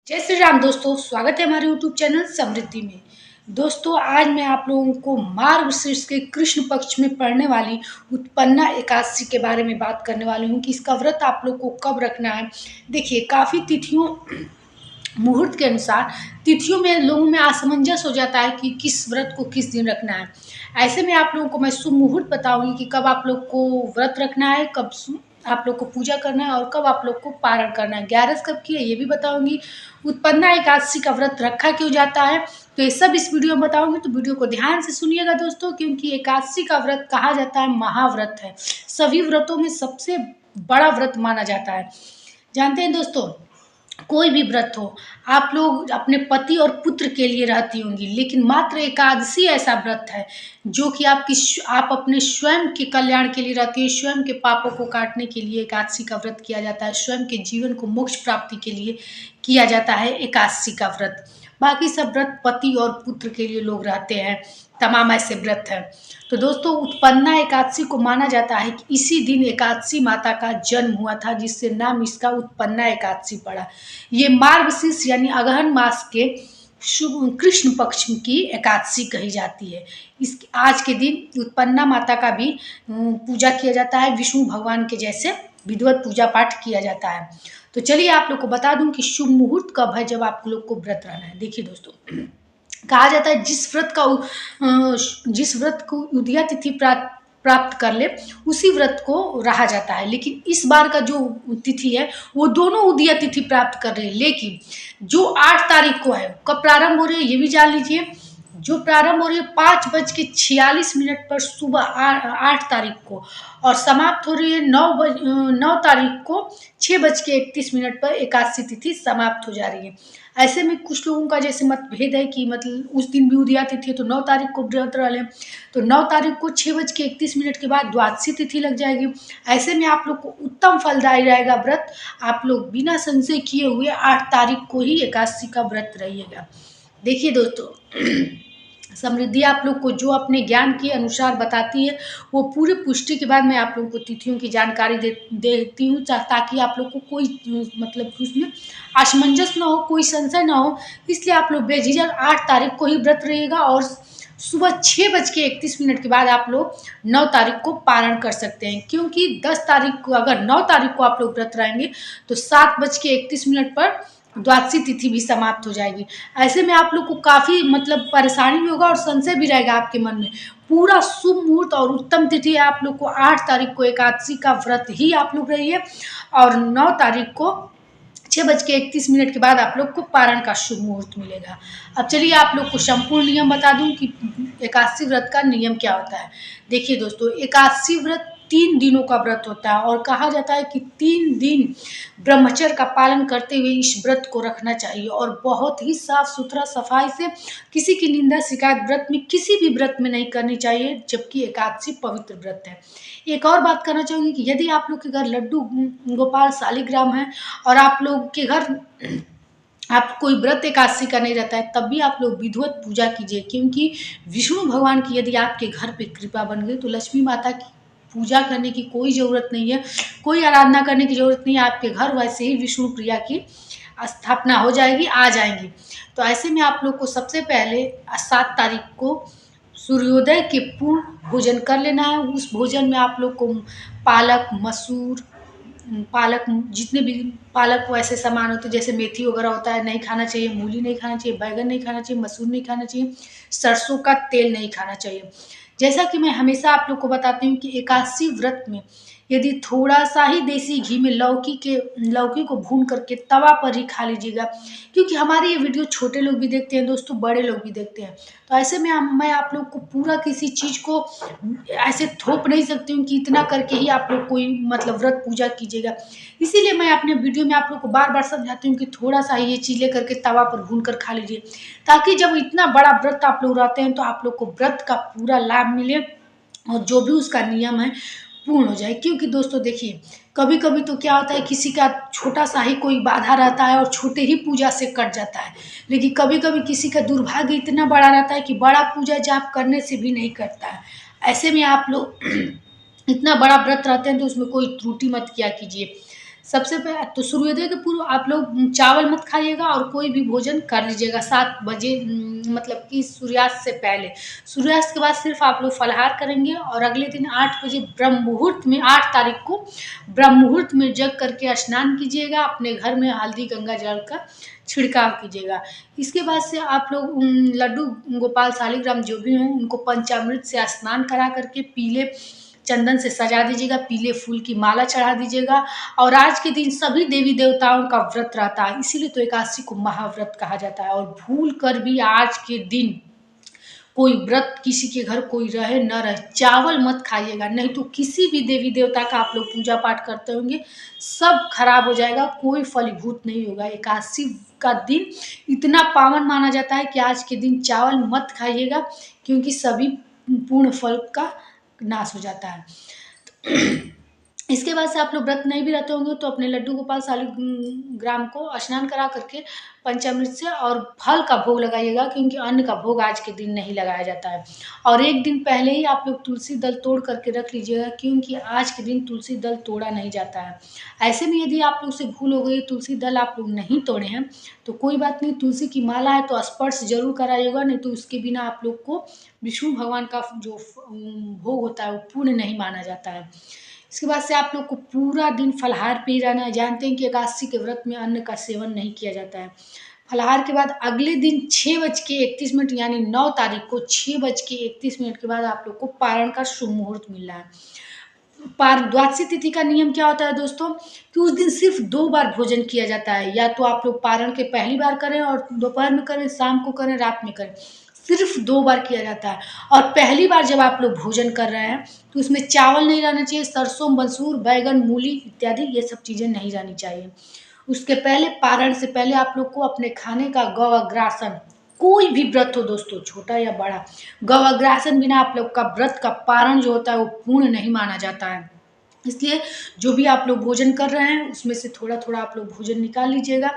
जय श्री राम दोस्तों, स्वागत है हमारे यूट्यूब चैनल समृद्धि में। दोस्तों, आज मैं आप लोगों को मार्गशीर्ष के कृष्ण पक्ष में पड़ने वाली उत्पन्ना एकादशी के बारे में बात करने वाली हूँ कि इसका व्रत आप लोग को कब रखना है। देखिए, काफ़ी तिथियों मुहूर्त के अनुसार तिथियों में लोगों में असमंजस हो जाता है कि किस व्रत को किस दिन रखना है। ऐसे में आप लोगों को मैं शुभ मुहूर्त बताऊंगी कि कब आप लोग को व्रत रखना है, कब आप लोग को पूजा करना है और कब आप लोग को पारण करना है। 11 कब की है ये भी बताऊंगी। उत्पन्ना एकादशी का व्रत रखा क्यों जाता है, तो ये सब इस वीडियो में बताऊंगी। तो वीडियो को ध्यान से सुनिएगा दोस्तों, क्योंकि एकादशी का व्रत कहा जाता है महाव्रत है। सभी व्रतों में सबसे बड़ा व्रत माना जाता है। जानते हैं दोस्तों, कोई भी व्रत हो, आप लोग अपने पति और पुत्र के लिए रहती होंगी, लेकिन मात्र एकादशी ऐसा व्रत है जो कि आप अपने स्वयं के कल्याण के लिए रहती है। स्वयं के पापों को काटने के लिए एकादशी का व्रत किया जाता है। स्वयं के जीवन को मोक्ष प्राप्ति के लिए किया जाता है एकादशी का व्रत। बाकी सब व्रत पति और पुत्र के लिए लोग रहते हैं, तमाम ऐसे व्रत हैं। तो दोस्तों, उत्पन्ना एकादशी को माना जाता है कि इसी दिन एकादशी माता का जन्म हुआ था, जिससे नाम इसका उत्पन्ना एकादशी पड़ा। ये मार्गशीर्ष यानी अगहन मास के शुभ कृष्ण पक्ष की एकादशी कही जाती है। इस आज के दिन उत्पन्ना माता का भी पूजा किया जाता है। विष्णु भगवान के जैसे विधिवत पूजा पाठ किया जाता है। तो चलिए आप लोग को बता दूं कि शुभ मुहूर्त कब है जब आप लोग को व्रत रहना है। देखिए दोस्तों, कहा जाता है जिस व्रत को उदया तिथि प्राप्त कर ले उसी व्रत को रहा जाता है। लेकिन इस बार का जो तिथि है वो दोनों उदया तिथि प्राप्त कर रहे हैं। लेकिन जो 8 तारीख को है, कब प्रारंभ हो रही है ये भी जान लीजिए। जो प्रारंभ हो रही है 5:46 पर सुबह 8 तारीख को, और समाप्त हो रही है 9 तारीख को 6:31 पर एकादशी तिथि समाप्त हो जा रही है। ऐसे में कुछ लोगों का जैसे मतभेद है कि मतलब उस दिन भी उदया तिथि है तो 9 तारीख को व्रत रह लें, तो 9 तारीख को 6:31 के बाद द्वादशी तिथि लग जाएगी। ऐसे में आप लोग को उत्तम फलदायी रहेगा व्रत। आप लोग बिना संशय किए हुए 8 तारीख को ही एकादशी का व्रत रहिएगा। देखिए दोस्तों, समृद्धि आप लोग को जो अपने ज्ञान के अनुसार बताती है वो पूरी पुष्टि के बाद मैं आप लोगों को तिथियों की जानकारी देती हूँ, ताकि आप लोग को कोई मतलब उसमें असमंजस ना हो, कोई संशय ना हो। इसलिए आप लोग बेझिझक 8 तारीख को ही व्रत रहिएगा और सुबह 6:31 के बाद आप लोग 9 तारीख को पारण कर सकते हैं। क्योंकि 10 तारीख को, अगर 9 तारीख को आप लोग व्रत रहेंगे तो 7:31 पर द्वादशी तिथि भी समाप्त हो जाएगी। ऐसे में आप लोग को काफ़ी मतलब परेशानी भी होगा और संशय भी रहेगा आपके मन में। पूरा शुभ मुहूर्त और उत्तम तिथि है आप लोग को 8 तारीख को एकादशी का व्रत ही आप लोग रहिए, और 9 तारीख को 6:31 के बाद आप लोग को पारण का शुभ मुहूर्त मिलेगा। अब चलिए आप लोग को संपूर्ण नियम बता दूं कि एकादशी व्रत का नियम क्या होता है। देखिए दोस्तों, एकादशी व्रत 3 दिनों का व्रत होता है और कहा जाता है कि 3 दिन ब्रह्मचर्य का पालन करते हुए इस व्रत को रखना चाहिए, और बहुत ही साफ सुथरा सफाई से, किसी की निंदा शिकायत व्रत में किसी भी व्रत में नहीं करनी चाहिए, जबकि एकादशी पवित्र व्रत है। एक और बात करना चाहूँगी कि यदि आप लोग के घर लड्डू गोपाल शालिग्राम है और आप लोग के घर आप कोई व्रत एकादशी का नहीं रहता है, तब भी आप लोग विधिवत पूजा कीजिए। क्योंकि विष्णु भगवान की यदि आपके घर पे कृपा बन गई तो लक्ष्मी माता की पूजा करने की कोई ज़रूरत नहीं है, कोई आराधना करने की ज़रूरत नहीं है। आपके घर वैसे ही विष्णु प्रिया की स्थापना हो जाएगी, आ जाएंगी। तो ऐसे में आप लोग को सबसे पहले 7 तारीख को सूर्योदय के पूर्व भोजन कर लेना है। उस भोजन में आप लोग को पालक, मसूर, पालक, जितने भी पालक को ऐसे सामान होते हैं जैसे मेथी वगैरह होता है, नहीं खाना चाहिए। मूली नहीं खाना चाहिए, बैगन नहीं खाना चाहिए, मसूर नहीं खाना चाहिए, सरसों का तेल नहीं खाना चाहिए। जैसा कि मैं हमेशा आप लोग को बताती हूँ कि एकादशी व्रत में यदि थोड़ा सा ही देसी घी में लौकी को भून करके तवा पर ही खा लीजिएगा। क्योंकि हमारी ये वीडियो छोटे लोग भी देखते हैं दोस्तों, बड़े लोग भी देखते हैं। तो ऐसे में मैं आप लोग को पूरा किसी चीज़ को ऐसे थोप नहीं सकती हूँ कि इतना करके ही आप लोग कोई मतलब व्रत पूजा कीजिएगा। इसीलिए मैं अपने वीडियो में आप लोग को बार बार समझाती हूँ कि थोड़ा सा ये चीज़ लेकर के तवा पर भून कर खा लीजिए, ताकि जब इतना बड़ा व्रत आप लोग रहते हैं तो आप लोग को व्रत का पूरा लाभ मिले और जो भी उसका नियम है पूर्ण हो जाए। क्योंकि दोस्तों देखिए, कभी कभी तो क्या होता है, किसी का छोटा सा ही कोई बाधा रहता है और छोटे ही पूजा से कट जाता है। लेकिन कभी कभी किसी का दुर्भाग्य इतना बड़ा रहता है कि बड़ा पूजा जाप करने से भी नहीं करता है। ऐसे में आप लोग इतना बड़ा व्रत रहते हैं तो उसमें कोई त्रुटि मत किया कीजिए। सबसे पहले तो सूर्योदय के पूर्व आप लोग चावल मत खाइएगा और कोई भी भोजन कर लीजिएगा 7 बजे, मतलब कि सूर्यास्त से पहले। सूर्यास्त के बाद सिर्फ आप लोग फलाहार करेंगे और अगले दिन 8 बजे ब्रह्म मुहूर्त में, 8 तारीख को ब्रह्म मुहूर्त में जग करके स्नान कीजिएगा, अपने घर में हल्दी गंगा जल का छिड़काव कीजिएगा। इसके बाद से आप लोग लड्डू गोपाल शालिग्राम जो भी हों उनको पंचामृत से स्नान करा करके पीले चंदन से सजा दीजिएगा, पीले फूल की माला चढ़ा दीजिएगा। और आज के दिन सभी देवी देवताओं का व्रत रहता है, इसीलिए तो एकादशी को महाव्रत कहा जाता है। और भूल कर भी आज के दिन कोई व्रत किसी के घर कोई रहे न रहे, चावल मत खाइएगा, नहीं तो किसी भी देवी देवता का आप लोग पूजा पाठ करते होंगे सब खराब हो जाएगा, कोई फलीभूत नहीं होगा। एकादशी का दिन इतना पावन माना जाता है कि आज के दिन चावल मत खाइएगा, क्योंकि सभी पूर्ण फल का नाश हो जाता है। इसके बाद से आप लोग व्रत नहीं भी रहते होंगे तो अपने लड्डू गोपाल शालिग्राम को स्नान करा करके पंचामृत से और फल का भोग लगाइएगा, क्योंकि अन्न का भोग आज के दिन नहीं लगाया जाता है। और एक दिन पहले ही आप लोग तुलसी दल तोड़ करके रख लीजिएगा, क्योंकि आज के दिन तुलसी दल तोड़ा नहीं जाता है। ऐसे में यदि आप लोग से भूल हो गई, तुलसी दल आप लोग नहीं तोड़े हैं तो कोई बात नहीं, तुलसी की माला है तो स्पर्श जरूर कराइएगा, नहीं तो उसके बिना आप लोग को विष्णु भगवान का जो भोग होता है वो पूर्ण नहीं माना जाता है। इसके बाद से आप लोग को पूरा दिन फलाहार पे ही रहना है। जानते हैं कि एकादशी के व्रत में अन्न का सेवन नहीं किया जाता है। फलाहार के बाद अगले दिन 6:31 यानी 9 तारीख को 6:31 के बाद आप लोग को पारण का शुभ मुहूर्त मिल रहा है। द्वादशी तिथि का नियम क्या होता है दोस्तों, कि उस दिन सिर्फ 2 बार भोजन किया जाता है, या तो आप लोग पारण के पहली बार करें और दोपहर में करें, शाम को करें, रात में करें, सिर्फ 2 बार किया जाता है। और पहली बार जब आप लोग भोजन कर रहे हैं तो उसमें चावल नहीं रहना चाहिए, सरसों, मसूर, बैगन, मूली इत्यादि ये सब चीज़ें नहीं जानी चाहिए। उसके पहले पारण से पहले आप लोग को अपने खाने का गौअग्रासन, कोई भी व्रत हो दोस्तों, छोटा या बड़ा, गौअग्रासन बिना आप लोग का व्रत का पारण जो होता है वो पूर्ण नहीं माना जाता है। इसलिए जो भी आप लोग भोजन कर रहे हैं उसमें से थोड़ा थोड़ा आप लोग भोजन निकाल लीजिएगा।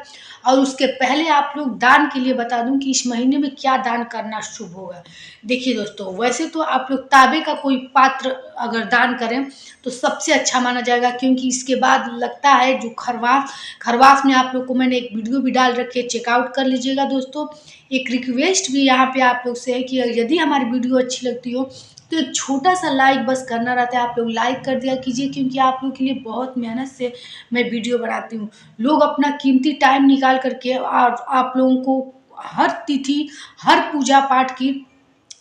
और उसके पहले आप लोग दान के लिए बता दूं कि इस महीने में क्या दान करना शुभ होगा। देखिए दोस्तों, वैसे तो आप लोग तांबे का कोई पात्र अगर दान करें तो सबसे अच्छा माना जाएगा, क्योंकि इसके बाद लगता है जो खरवास में आप लोग को मैंने एक वीडियो भी डाल रखी है, चेकआउट कर लीजिएगा दोस्तों। एक रिक्वेस्ट भी यहाँ पे आप लोग से है कि यदि हमारी वीडियो अच्छी लगती हो तो एक छोटा सा लाइक बस करना रहता है, आप लोग लाइक कर दिया कीजिए, क्योंकि आप लोग के लिए बहुत मेहनत से मैं वीडियो बनाती हूँ। लोग अपना कीमती टाइम निकाल करके और आप लोगों को हर तिथि, हर पूजा पाठ की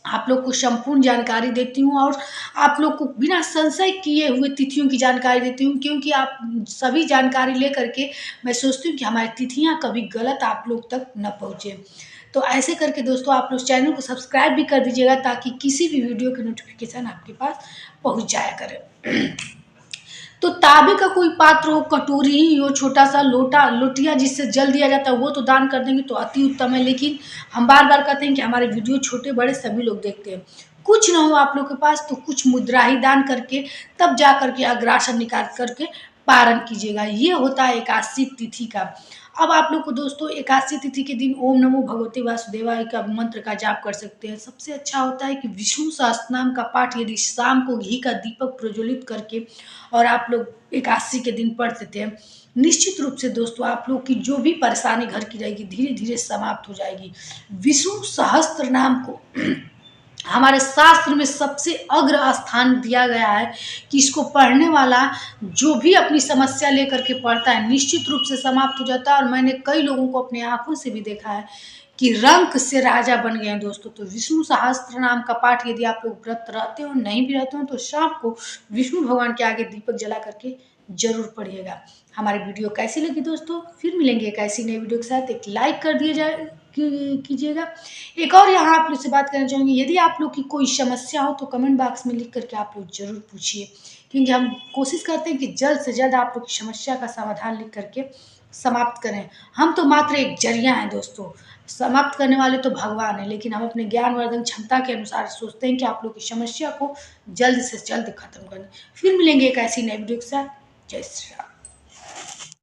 आप लोग को संपूर्ण जानकारी देती हूँ, और आप लोग को बिना संशय किए हुए तिथियों की जानकारी देती हूँ, क्योंकि आप सभी जानकारी ले करके मैं सोचती हूँ कि हमारी तिथियाँ कभी गलत आप लोग तक न पहुँचे। तो ऐसे करके दोस्तों आप लोग चैनल को सब्सक्राइब भी कर दीजिएगा, ताकि किसी भी वीडियो की नोटिफिकेशन आपके पास पहुँच जाया करे। तो तांबे का कोई पात्र हो, कटोरी ही हो, छोटा सा लोटिया जिससे जल दिया जाता है, वो तो दान कर देंगे तो अति उत्तम है। लेकिन हम बार बार कहते हैं कि हमारे वीडियो छोटे बड़े सभी लोग देखते हैं, कुछ ना हो आप लोग के पास तो कुछ मुद्रा ही दान करके तब जा करके अग्रासन निकाल करके पारण कीजिएगा। ये होता है एकादशी तिथि का। अब आप लोग को दोस्तों एकादशी तिथि के दिन ओम नमो भगवते वासुदेवाय का मंत्र का जाप कर सकते हैं। सबसे अच्छा होता है कि विष्णु सहस्त्रनाम का पाठ यदि शाम को घी का दीपक प्रज्वलित करके और आप लोग एकादशी के दिन पढ़ देते हैं, निश्चित रूप से दोस्तों आप लोग की जो भी परेशानी घर की रहेगी धीरे धीरे समाप्त हो जाएगी। विष्णु सहस्त्र नाम को हमारे शास्त्र में सबसे अग्र स्थान दिया गया है कि इसको पढ़ने वाला जो भी अपनी समस्या लेकर के पढ़ता है निश्चित रूप से समाप्त हो जाता है। और मैंने कई लोगों को अपने आंखों से भी देखा है कि रंक से राजा बन गए हैं दोस्तों। तो विष्णु सहस्त्र नाम का पाठ यदि आप लोग व्रत रहते हो, नहीं भी रहते हो, तो शाम को विष्णु भगवान के आगे दीपक जला करके जरूर पढ़िएगा। हमारी वीडियो कैसी लगी दोस्तों, फिर मिलेंगे एक ऐसी नई वीडियो के साथ। एक लाइक कर दिया जाए कीजिएगा। एक और यहाँ आप लोग से बात करना चाहूँगी, यदि आप लोग की कोई समस्या हो तो कमेंट बॉक्स में लिख करके आप लोग जरूर पूछिए, क्योंकि हम कोशिश करते हैं कि जल्द से जल्द आप लोग की समस्या का समाधान लिख करके समाप्त करें। हम तो मात्र एक जरिया हैं दोस्तों, समाप्त करने वाले तो भगवान है, लेकिन हम अपने ज्ञानवर्धन क्षमता के अनुसार सोचते हैं कि आप लोग की समस्या को जल्द से जल्द खत्म करें। फिर मिलेंगे एक ऐसी नई वीडियो के साथ। जय श्री राम।